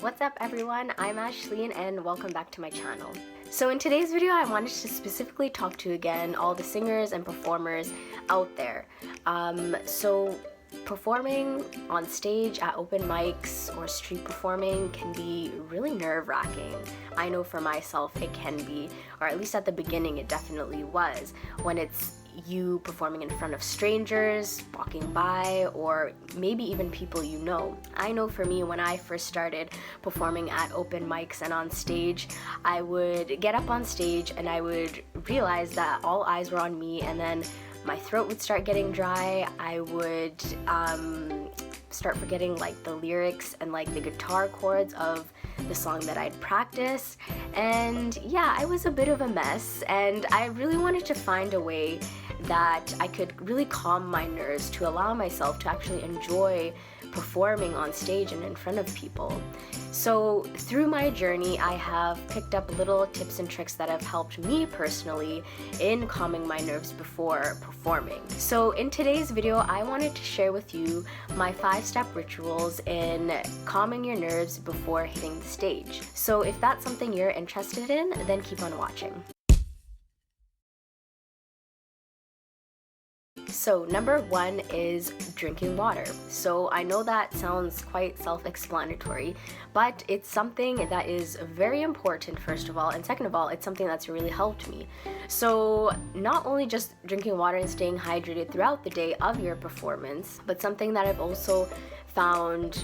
What's up everyone, I'm Ashleen and welcome back to my channel. So in today's video I wanted to specifically talk to again all the singers and performers out there. So performing on stage at open mics or street performing can be really nerve-wracking. I know for myself it can be, or at least at the beginning it definitely was, when it's you performing in front of strangers, walking by, or maybe even people you know. I know for me, when I first started performing at open mics and on stage, I would get up on stage and I would realize that all eyes were on me, and then my throat would start getting dry. I would start forgetting like the lyrics and like the guitar chords of the song that I'd practiced, and yeah, I was a bit of a mess, and I really wanted to find a way that I could really calm my nerves to allow myself to actually enjoy performing on stage and in front of people. So through my journey, I have picked up little tips and tricks that have helped me personally in calming my nerves before performing. So in today's video, I wanted to share with you my 5-step rituals in calming your nerves before hitting the stage. So if that's something you're interested in, then keep on watching. So number 1 is drinking water. So I know that sounds quite self-explanatory, but it's something that is very important, first of all, and second of all, it's something that's really helped me. So not only just drinking water and staying hydrated throughout the day of your performance, but something that I've also found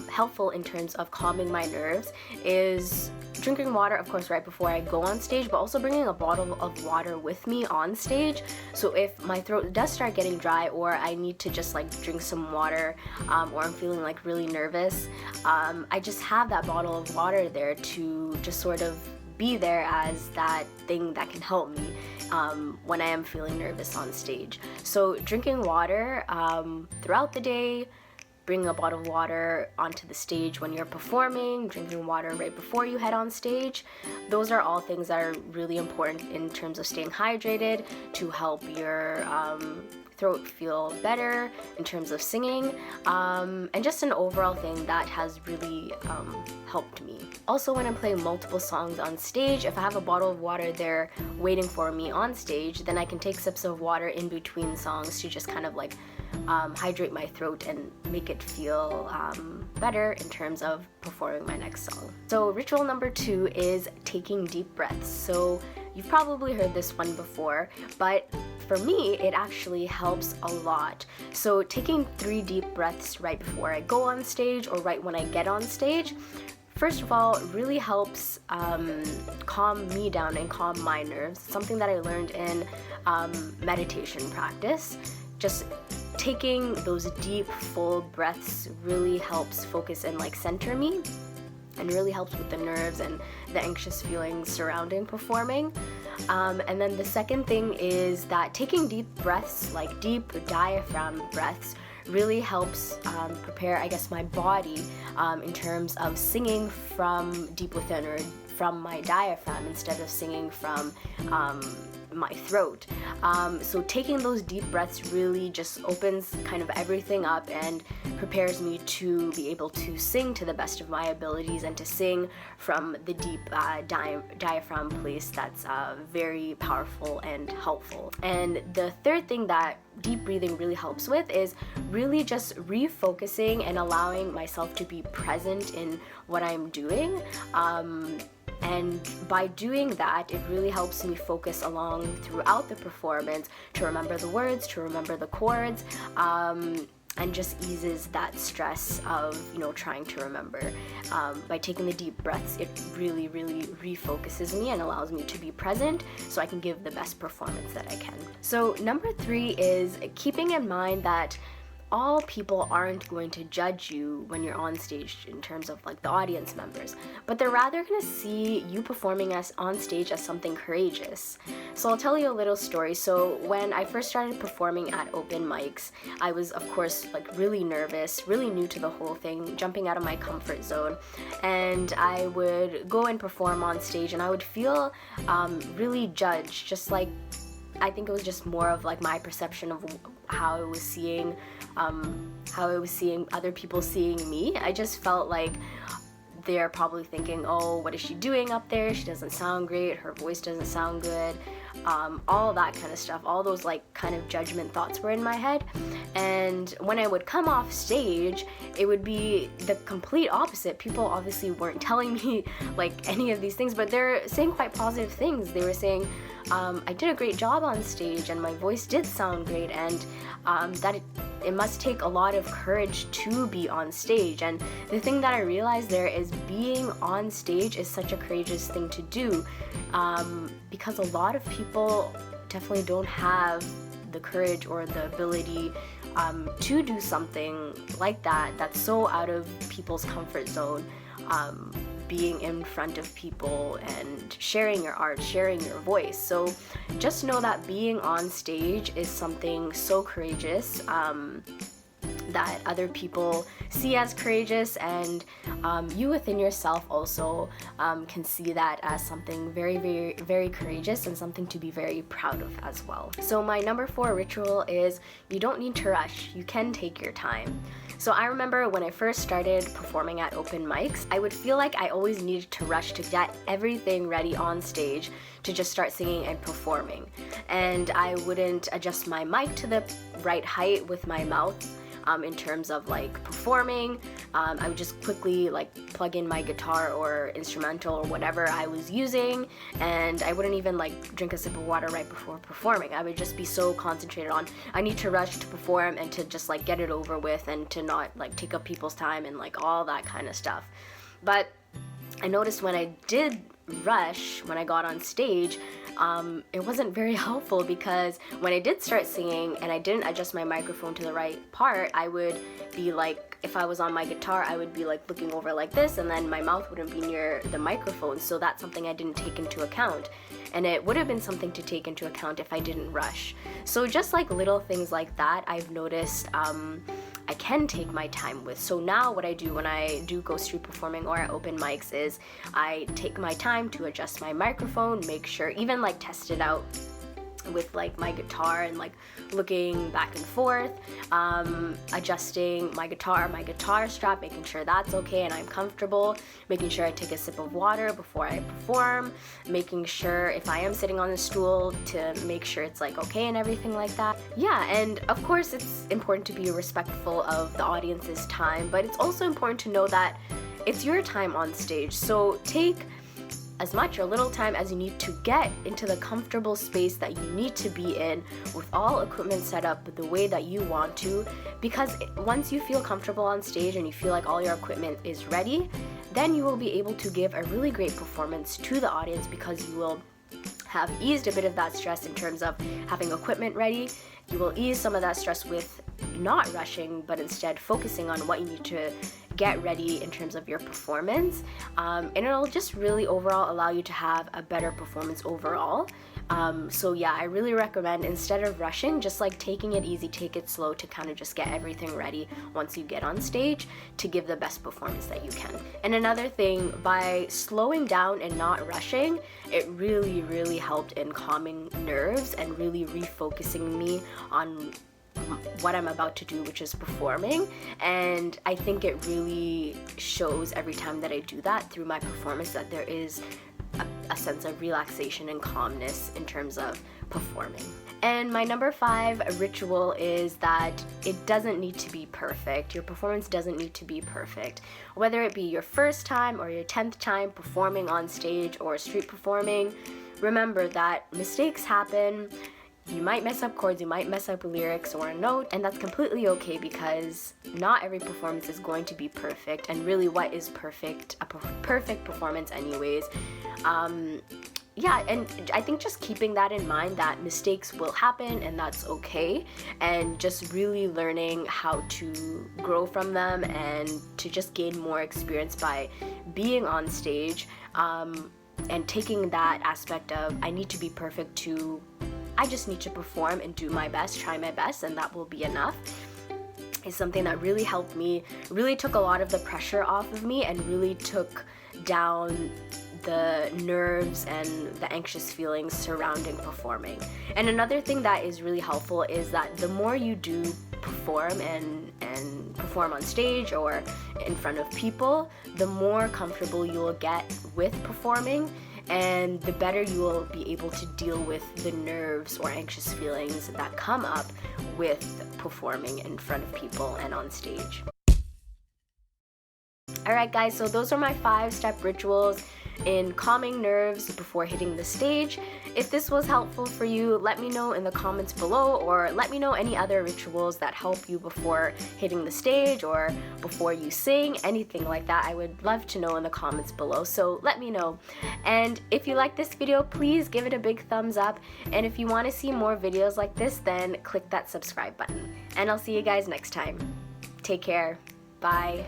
helpful in terms of calming my nerves is drinking water, of course, right before I go on stage, but also bringing a bottle of water with me on stage. So if my throat does start getting dry, or I need to just like drink some water, or I'm feeling like really nervous, I just have that bottle of water there to just sort of be there as that thing that can help me when I am feeling nervous on stage. So drinking water throughout the day, bringing a bottle of water onto the stage when you're performing, drinking water right before you head on stage. Those are all things that are really important in terms of staying hydrated to help your throat feel better in terms of singing, and just an overall thing that has really helped me. Also, when I'm playing multiple songs on stage, if I have a bottle of water there waiting for me on stage, then I can take sips of water in between songs to just kind of like hydrate my throat and make it feel better in terms of performing my next song. So ritual number 2 is taking deep breaths. So you've probably heard this one before, but for me it actually helps a lot. So taking 3 deep breaths right before I go on stage or right when I get on stage, first of all, really helps calm me down and calm my nerves. Something that I learned in meditation practice. Just taking those deep, full breaths really helps focus and like center me, and really helps with the nerves and the anxious feelings surrounding performing. And then the second thing is that taking deep breaths, like deep diaphragm breaths, really helps prepare, I guess, my body in terms of singing from deep within, or from my diaphragm instead of singing from my throat. So taking those deep breaths really just opens kind of everything up and prepares me to be able to sing to the best of my abilities and to sing from the deep diaphragm place. That's very powerful and helpful. And the third thing that deep breathing really helps with is really just refocusing and allowing myself to be present in what I'm doing. And by doing that, it really helps me focus along throughout the performance, to remember the words, to remember the chords, and just eases that stress of, trying to remember. By taking the deep breaths, it really, really refocuses me and allows me to be present so I can give the best performance that I can. So number 3 is keeping in mind that all people aren't going to judge you when you're on stage in terms of like the audience members, but they're rather going to see you performing on stage as something courageous. So I'll tell you a little story. So when I first started performing at open mics, I was of course like really nervous, really new to the whole thing, jumping out of my comfort zone, and I would go and perform on stage and I would feel really judged, just like I think it was just more of like my perception of how I was seeing other people seeing me. I just felt like they're probably thinking, oh, what is she doing up there? She doesn't sound great, her voice doesn't sound good, all that kind of stuff. All those like kind of judgment thoughts were in my head. And when I would come off stage, it would be the complete opposite. People obviously weren't telling me like any of these things, but they're saying quite positive things. They were saying, I did a great job on stage and my voice did sound great, and that it must take a lot of courage to be on stage. And the thing that I realized there is being on stage is such a courageous thing to do, because a lot of people definitely don't have the courage or the ability to do something like that that's so out of people's comfort zone. Being in front of people and sharing your art, sharing your voice. So just know that being on stage is something so courageous, that other people see as courageous, and you within yourself also can see that as something very, very, very courageous and something to be very proud of as well. So my number 4 ritual is you don't need to rush. You can take your time. So I remember when I first started performing at open mics, I would feel like I always needed to rush to get everything ready on stage to just start singing and performing. And I wouldn't adjust my mic to the right height with my mouth. In terms of like performing, I would just quickly like plug in my guitar or instrumental or whatever I was using, and I wouldn't even like drink a sip of water right before performing. I would just be so concentrated on I need to rush to perform and to just like get it over with and to not like take up people's time and like all that kind of stuff. But I noticed when I did rush, when I got on stage, it wasn't very helpful, because when I did start singing and I didn't adjust my microphone to the right part, I would be like, if I was on my guitar, I would be like looking over like this, and then my mouth wouldn't be near the microphone. So that's something I didn't take into account, and it would have been something to take into account if I didn't rush. So just like little things like that, I've noticed I can take my time with. So now what I do when I do go street performing or at open mics is I take my time to adjust my microphone, make sure, even like test it out with like my guitar and like looking back and forth, adjusting my guitar strap, making sure that's okay and I'm comfortable, making sure I take a sip of water before I perform, making sure if I am sitting on the stool to make sure it's like okay and everything like that. Yeah, and of course it's important to be respectful of the audience's time, but it's also important to know that it's your time on stage. So take as much or little time as you need to get into the comfortable space that you need to be in, with all equipment set up the way that you want to, because once you feel comfortable on stage and you feel like all your equipment is ready, then you will be able to give a really great performance to the audience, because you will have eased a bit of that stress in terms of having equipment ready. You will ease some of that stress with not rushing, but instead focusing on what you need to get ready in terms of your performance, and it'll just really overall allow you to have a better performance overall. So yeah, I really recommend, instead of rushing, just like taking it easy, take it slow to kind of just get everything ready once you get on stage to give the best performance that you can. And another thing, by slowing down and not rushing, it really, really helped in calming nerves and really refocusing me on what I'm about to do, which is performing. And I think it really shows every time that I do that through my performance that there is a sense of relaxation and calmness in terms of performing. And my number 5 ritual is that it doesn't need to be perfect. Your performance doesn't need to be perfect. Whether it be your first time or your 10th time performing on stage or street performing, remember that mistakes happen. You might mess up chords, you might mess up lyrics or a note, and that's completely okay, because not every performance is going to be perfect, and really what is perfect? A perfect performance anyways. Yeah, and I think just keeping that in mind, that mistakes will happen and that's okay, and just really learning how to grow from them and to just gain more experience by being on stage, and taking that aspect of I need to be perfect to I just need to perform and do my best, try my best, and that will be enough, is something that really helped me, really took a lot of the pressure off of me and really took down the nerves and the anxious feelings surrounding performing. And another thing that is really helpful is that the more you do perform and perform on stage or in front of people, the more comfortable you will get with performing, and the better you will be able to deal with the nerves or anxious feelings that come up with performing in front of people and on stage. Alright guys, so those are my 5-step rituals in calming nerves before hitting the stage. If this was helpful for you, let me know in the comments below, or let me know any other rituals that help you before hitting the stage or before you sing, anything like that. I would love to know in the comments below, so let me know. And if you like this video, please give it a big thumbs up, and if you want to see more videos like this, then click that subscribe button. And I'll see you guys next time. Take care. Bye.